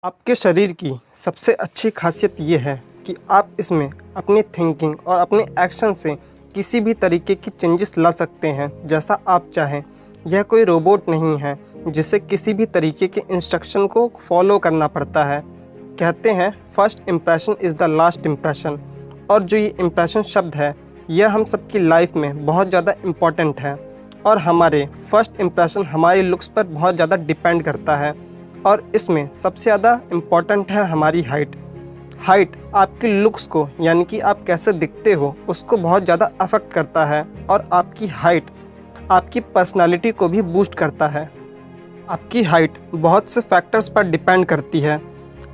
आपके शरीर की सबसे अच्छी खासियत ये है कि आप इसमें अपनी थिंकिंग और अपने एक्शन से किसी भी तरीके की चेंजेस ला सकते हैं जैसा आप चाहें। यह कोई रोबोट नहीं है जिसे किसी भी तरीके के इंस्ट्रक्शन को फॉलो करना पड़ता है। कहते हैं first impression is the last impression, और जो ये इम्प्रेशन शब्द है यह हम सबकी लाइफ में बहुत ज़्यादा इम्पॉर्टेंट है और हमारे फर्स्ट इम्प्रेशन हमारी लुक्स पर बहुत ज़्यादा डिपेंड करता है। और इसमें सबसे ज़्यादा इम्पॉर्टेंट है हमारी हाइट। हाइट आपकी लुक्स को यानी कि आप कैसे दिखते हो उसको बहुत ज़्यादा अफेक्ट करता है, और आपकी हाइट आपकी पर्सनालिटी को भी बूस्ट करता है। आपकी हाइट बहुत से फैक्टर्स पर डिपेंड करती है।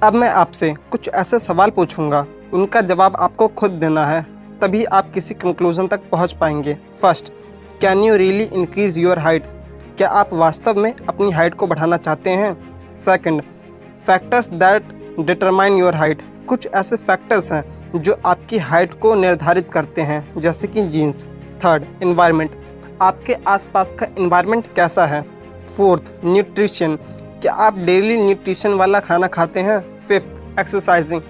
अब मैं आपसे कुछ ऐसे सवाल पूछूंगा, उनका जवाब आपको खुद देना है, तभी आप किसी कंक्लूजन तक पहुंच पाएंगे। First, can you really increase your height? क्या आप वास्तव में अपनी हाइट को बढ़ाना चाहते हैं? Second, factors that determine your height. कुछ ऐसे फैक्टर्स हैं जो आपकी हाइट को निर्धारित करते हैं, जैसे कि जीन्स। Third, environment. आपके आसपास का एनवायरनमेंट कैसा है? Fourth, nutrition. क्या आप डेली न्यूट्रिशन वाला खाना खाते हैं? Fifth, exercising.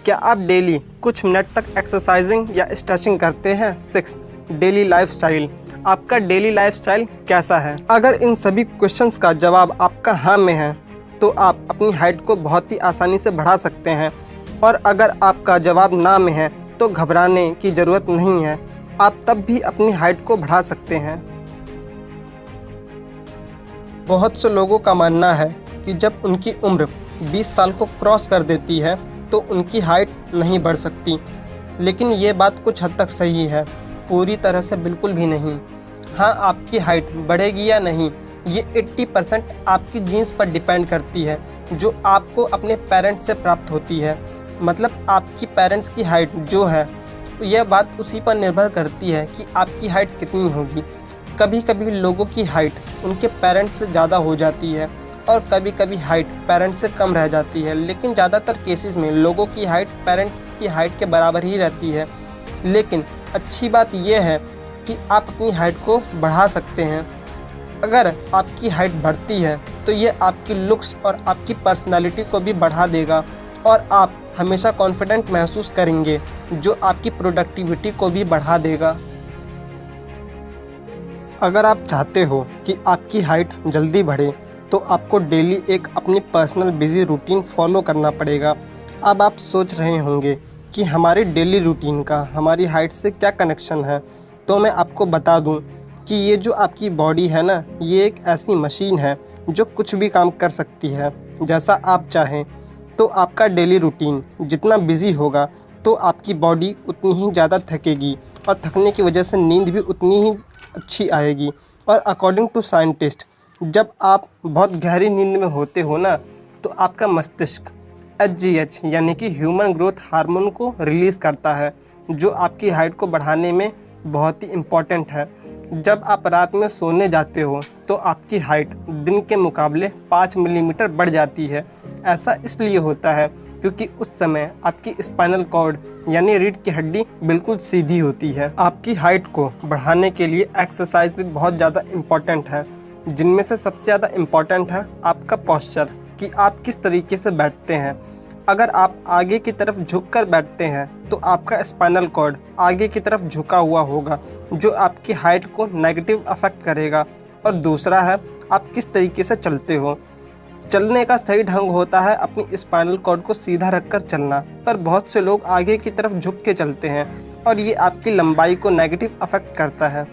क्या आप डेली कुछ मिनट तक एक्सरसाइजिंग या स्ट्रेचिंग करते हैं? Sixth, daily lifestyle. आपका डेली लाइफस्टाइल कैसा है? अगर इन सभी क्वेश्चंस का जवाब आपका हाँ में है तो आप अपनी हाइट को बहुत ही आसानी से बढ़ा सकते हैं, और अगर आपका जवाब ना में है तो घबराने की ज़रूरत नहीं है, आप तब भी अपनी हाइट को बढ़ा सकते हैं। बहुत से लोगों का मानना है कि जब उनकी उम्र 20 साल को क्रॉस कर देती है तो उनकी हाइट नहीं बढ़ सकती, लेकिन ये बात कुछ हद तक सही है, पूरी तरह से बिल्कुल भी नहीं। हाँ, आपकी हाइट बढ़ेगी या नहीं ये 80% आपकी जीन्स पर डिपेंड करती है, जो आपको अपने पेरेंट्स से प्राप्त होती है। मतलब आपकी पेरेंट्स की हाइट जो है यह बात उसी पर निर्भर करती है कि आपकी हाइट कितनी होगी। कभी कभी लोगों की हाइट उनके पेरेंट्स से ज़्यादा हो जाती है और कभी कभी हाइट पेरेंट्स से कम रह जाती है, लेकिन ज़्यादातर केसेस में लोगों की हाइट पेरेंट्स की हाइट के बराबर ही रहती है। लेकिन अच्छी बात यह है कि आप अपनी हाइट को बढ़ा सकते हैं। अगर आपकी हाइट बढ़ती है तो ये आपकी लुक्स और आपकी पर्सनालिटी को भी बढ़ा देगा, और आप हमेशा कॉन्फिडेंट महसूस करेंगे, जो आपकी प्रोडक्टिविटी को भी बढ़ा देगा। अगर आप चाहते हो कि आपकी हाइट जल्दी बढ़े तो आपको डेली एक अपनी पर्सनल बिजी रूटीन फॉलो करना पड़ेगा। अब आप सोच रहे होंगे कि हमारी डेली रूटीन का हमारी हाइट से क्या कनेक्शन है, तो मैं आपको बता दूं कि ये जो आपकी बॉडी है ना, ये एक ऐसी मशीन है जो कुछ भी काम कर सकती है जैसा आप चाहें। तो आपका डेली रूटीन जितना बिजी होगा तो आपकी बॉडी उतनी ही ज़्यादा थकेगी, और थकने की वजह से नींद भी उतनी ही अच्छी आएगी। और अकॉर्डिंग टू साइंटिस्ट, जब आप बहुत गहरी नींद में होते हो ना, तो आपका मस्तिष्क HGH यानी कि ह्यूमन ग्रोथ हार्मोन को रिलीज़ करता है, जो आपकी हाइट को बढ़ाने में बहुत ही इम्पॉर्टेंट है। जब आप रात में सोने जाते हो तो आपकी हाइट दिन के मुकाबले 5 मिलीमीटर बढ़ जाती है। ऐसा इसलिए होता है क्योंकि उस समय आपकी स्पाइनल कॉर्ड यानी रीढ़ की हड्डी बिल्कुल सीधी होती है। आपकी हाइट को बढ़ाने के लिए एक्सरसाइज भी बहुत ज़्यादा इम्पॉर्टेंट है, जिनमें से सबसे ज़्यादा इम्पॉर्टेंट है आपका पोस्चर, कि आप किस तरीके से बैठते हैं। अगर आप आगे की तरफ झुककर बैठते हैं तो आपका स्पाइनल कॉर्ड आगे की तरफ झुका हुआ होगा, जो आपकी हाइट को नेगेटिव अफेक्ट करेगा। और दूसरा है आप किस तरीके से चलते हो। चलने का सही ढंग होता है अपनी स्पाइनल कॉर्ड को सीधा रखकर चलना, पर बहुत से लोग आगे की तरफ झुक के चलते हैं और ये आपकी लंबाई को नेगेटिव अफेक्ट करता है।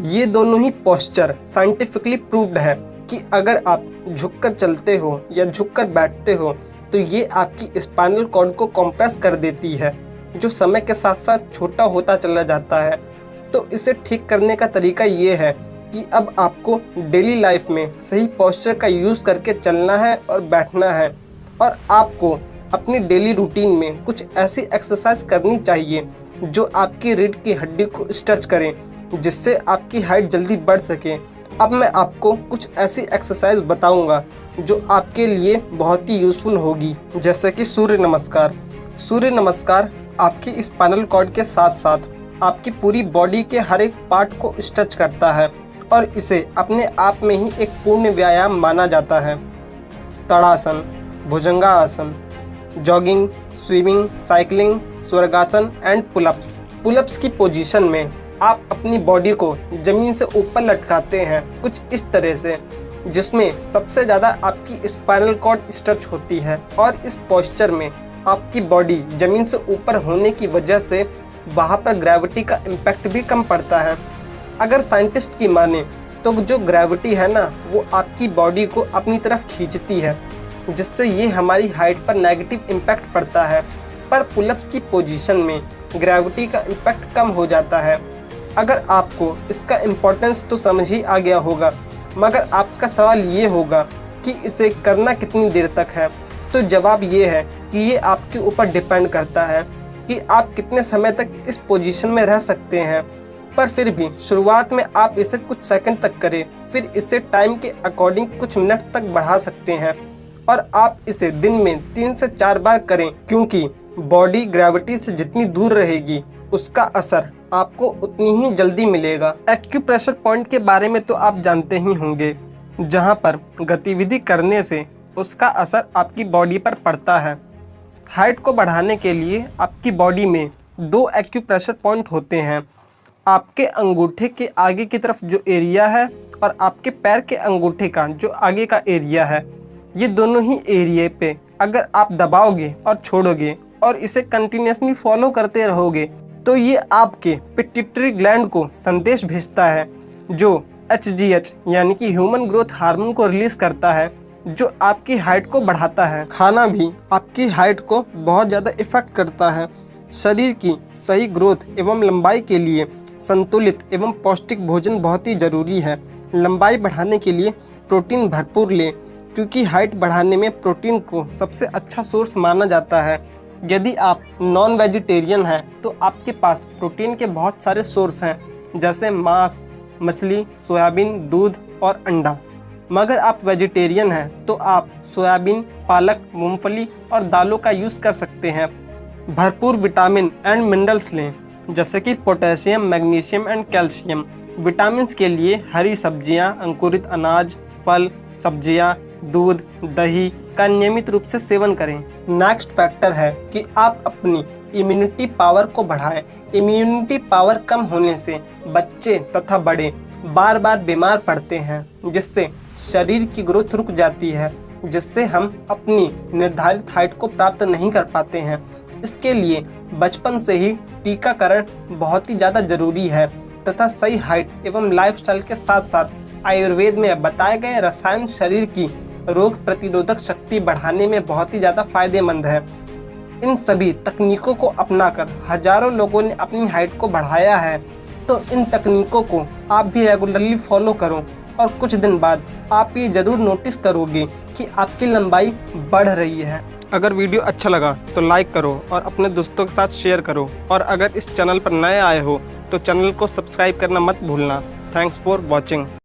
ये दोनों ही पोस्चर साइंटिफिकली प्रूव्ड है कि अगर आप झुककर चलते हो या झुककर बैठते हो तो ये आपकी स्पाइनल कॉर्ड को कंप्रेस कर देती है, जो समय के साथ साथ छोटा होता चला जाता है। तो इसे ठीक करने का तरीका ये है कि अब आपको डेली लाइफ में सही पोस्चर का यूज़ करके चलना है और बैठना है, और आपको अपनी डेली रूटीन में कुछ ऐसी एक्सरसाइज करनी चाहिए जो आपकी रीढ़ की हड्डी को स्ट्रेच करें, जिससे आपकी हाइट जल्दी बढ़ सके। अब मैं आपको कुछ ऐसी एक्सरसाइज बताऊंगा जो आपके लिए बहुत ही यूज़फुल होगी, जैसे कि सूर्य नमस्कार। सूर्य नमस्कार आपकी स्पाइनल कॉर्ड के साथ साथ आपकी पूरी बॉडी के हर एक पार्ट को स्ट्रेच करता है, और इसे अपने आप में ही एक पूर्ण व्यायाम माना जाता है। Tadasana, bhujangasana, jogging, swimming, cycling, swargasana and pullups. Pullups की पोजीशन में आप अपनी बॉडी को ज़मीन से ऊपर लटकाते हैं कुछ इस तरह से, जिसमें सबसे ज़्यादा आपकी स्पाइनल कॉर्ड स्ट्रेच होती है और इस पोस्चर में आपकी बॉडी ज़मीन से ऊपर होने की वजह से वहाँ पर ग्रेविटी का इम्पैक्ट भी कम पड़ता है। अगर साइंटिस्ट की माने तो जो ग्रेविटी है ना, वो आपकी बॉडी को अपनी तरफ खींचती है, जिससे ये हमारी हाइट पर नेगेटिव इम्पैक्ट पड़ता है। पर पुलअप्स की पोजीशन में ग्रेविटी का इम्पैक्ट कम हो जाता है। अगर आपको इसका इम्पोर्टेंस तो समझ ही आ गया होगा, मगर आपका सवाल ये होगा कि इसे करना कितनी देर तक है। तो जवाब ये है कि ये आपके ऊपर डिपेंड करता है कि आप कितने समय तक इस पोजीशन में रह सकते हैं। पर फिर भी शुरुआत में आप इसे कुछ सेकंड तक करें, फिर इसे टाइम के अकॉर्डिंग कुछ मिनट तक बढ़ा सकते हैं और आप इसे दिन में 3 से 4 बार करें, क्योंकि बॉडी ग्रेविटी से जितनी दूर रहेगी उसका असर आपको उतनी ही जल्दी मिलेगा। एक्यूप्रेशर पॉइंट के बारे में तो आप जानते ही होंगे, जहां पर गतिविधि करने से उसका असर आपकी बॉडी पर पड़ता है। हाइट को बढ़ाने के लिए आपकी बॉडी में 2 एक्यूप्रेशर पॉइंट होते हैं। आपके अंगूठे के आगे की तरफ जो एरिया है और आपके पैर के अंगूठे का जो आगे का एरिया है, ये दोनों ही एरिया पे अगर आप दबाओगे और छोड़ोगे और इसे कंटिन्यूसली फॉलो करते रहोगे तो ये आपके पिट्यूटरी ग्लैंड को संदेश भेजता है, जो HGH यानी कि ह्यूमन ग्रोथ हार्मोन को रिलीज करता है, जो आपकी हाइट को बढ़ाता है। खाना भी आपकी हाइट को बहुत ज़्यादा इफ़ेक्ट करता है। शरीर की सही ग्रोथ एवं लंबाई के लिए संतुलित एवं पौष्टिक भोजन बहुत ही ज़रूरी है। लंबाई बढ़ाने के लिए प्रोटीन भरपूर लें, क्योंकि हाइट बढ़ाने में प्रोटीन को सबसे अच्छा सोर्स माना जाता है। यदि आप नॉन वेजिटेरियन हैं तो आपके पास प्रोटीन के बहुत सारे सोर्स हैं, जैसे मांस, मछली, सोयाबीन, दूध और अंडा। मगर आप वेजिटेरियन हैं तो आप सोयाबीन, पालक, मूंगफली और दालों का यूज़ कर सकते हैं। भरपूर विटामिन एंड मिनरल्स लें, जैसे कि potassium, magnesium and calcium. Vitamins के लिए हरी सब्जियां, अंकुरित अनाज, फल, सब्जियां, दूध, दही का नियमित रूप से सेवन करें। नेक्स्ट फैक्टर है कि आप अपनी इम्यूनिटी पावर को बढ़ाएं। इम्यूनिटी पावर कम होने से बच्चे तथा बड़े बार बार बीमार पड़ते हैं, जिससे शरीर की ग्रोथ रुक जाती है, जिससे हम अपनी निर्धारित हाइट को प्राप्त नहीं कर पाते हैं। इसके लिए बचपन से ही टीकाकरण बहुत ही ज़्यादा ज़रूरी है तथा सही हाइट एवं लाइफस्टाइल के साथ साथ आयुर्वेद में बताए गए रसायन शरीर की रोग प्रतिरोधक शक्ति बढ़ाने में बहुत ही ज़्यादा फायदेमंद है। इन सभी तकनीकों को अपनाकर हजारों लोगों ने अपनी हाइट को बढ़ाया है। तो इन तकनीकों को आप भी रेगुलरली फॉलो करो और कुछ दिन बाद आप ये ज़रूर नोटिस करोगे कि आपकी लंबाई बढ़ रही है। अगर वीडियो अच्छा लगा तो लाइक करो और अपने दोस्तों के साथ शेयर करो, और अगर इस चैनल पर नए आए हो तो चैनल को सब्सक्राइब करना मत भूलना। Thanks for watching.